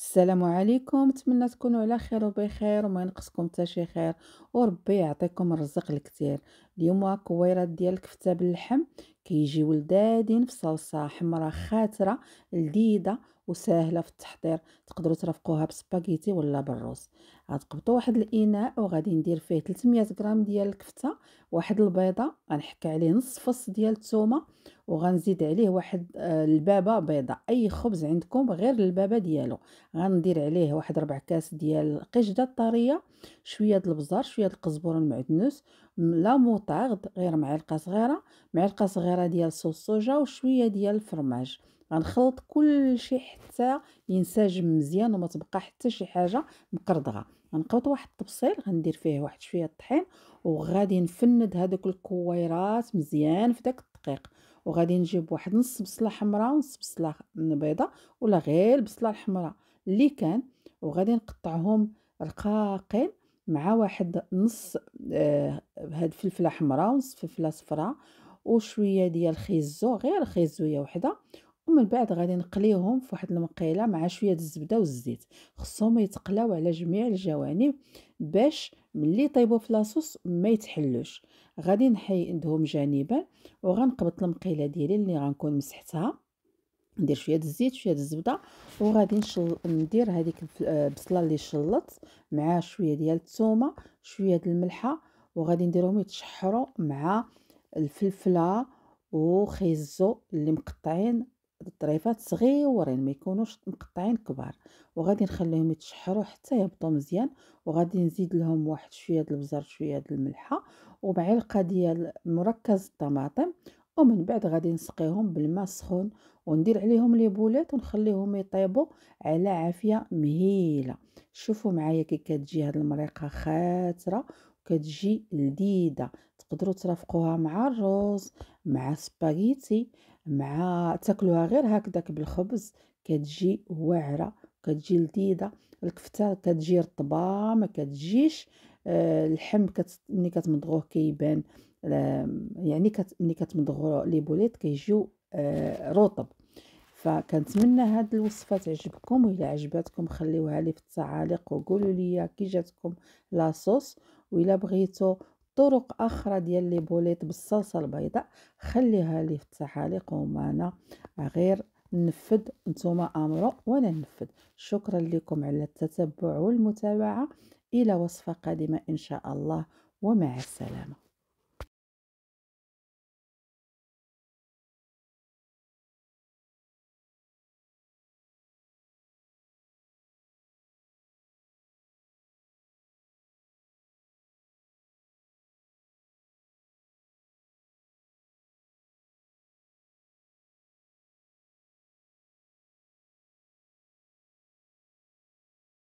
السلام عليكم، نتمنى تكونوا على خير وبخير وما ينقصكم حتى شي خير، وربي يعطيكم الرزق الكثير. اليوم كويرات ديال الكفته باللحم كيجيو لذاذين في صلصه حمرا خاتره لذيذه وسهله في التحضير. تقدروا ترافقوها بسباغيتي ولا بالروز. غتقبطوا واحد الاناء وغادي ندير فيه 300 غرام ديال الكفته، واحد البيضه غنحك عليه نص فص ديال الثومه، وغنزيد عليه واحد البابه بيضه، اي خبز عندكم غير البابه ديالو. غندير عليه واحد 4 كاس ديال القشده الطريه، شويه د البزار، شويه د القزبور المعدنوس، لا موطارد غير معلقه صغيره، معلقه صغيره ديال صوص صوجا وشويه ديال الفرماج. غنخلط كلشي حتى ينسجم مزيان وما تبقى حتى شي حاجه مقردغه. غنقبط واحد الطبسيل غندير فيه واحد شويه الطحين، وغادي نفند هذوك الكويرات مزيان في داك الدقيق. وغادي نجيب واحد نص بصله حمراء ونص بصله بيضاء، ولا غير البصله الحمراء اللي كان، وغادي نقطعهم رقاقين مع واحد نص هاد فلفله حمراء ونص فلفله صفراء وشويه ديال خيزو، غير خيزويه وحده. ومن بعد غادي نقليهم في واحد المقيله مع شويه الزبده والزيت، خصهم يتقلاو على جميع الجوانب باش ملي يطيبوا في لاصوص ما يتحلوش. غادي نحيدهم جانبا، وغنقبط المقيله ديالي اللي غنكون مسحتها، ندير شويه د الزيت شويه د الزبده، وغادي ندير هذيك البصله اللي شلطت مع شويه ديال الثومه شويه د الملحه، وغادي نديرهم يتشحروا مع الفلفله وخيزو اللي مقطعين طريفات صغيورين، ما يكونوش مقطعين كبار. وغادي نخليهم يتشحروا حتى يهبطوا مزيان، وغادي نزيد لهم واحد شويه د البزار شويه د الملحه ومعلقه ديال مركز الطماطم. ومن بعد غادي نسقيهم بالماء السخون، وندير عليهم لي بولات ونخليهم يطيبوا على عافيه مهيله. شوفوا معايا كي كتجي هاد المريقه خاتره وكتجي لذيذه. تقدروا ترافقوها مع الروز، مع سباغيتي، مع تاكلوها غير هكذاك بالخبز، كتجي واعره وكتجي لذيذه. الكفته كتجي رطبه ما كتجيش اللحم ملي كتمضغوه كيبان، يعني ملي كتمضغوا لي بوليت كيجيو رطب. فكنتمنى هاد الوصفه تعجبكم، واذا عجبتكم خليوها لي في التعاليق وقولوا لي كي جاتكم لاصوص. واذا بغيتوا طرق اخرى ديال لي بوليت بالصلصه البيضاء خليها لي في التعاليق، ومانا غير نفذ، نتوما امروا وانا ننفذ. شكرا لكم على التتبع والمتابعه، الى وصفه قادمه ان شاء الله، ومع السلامه.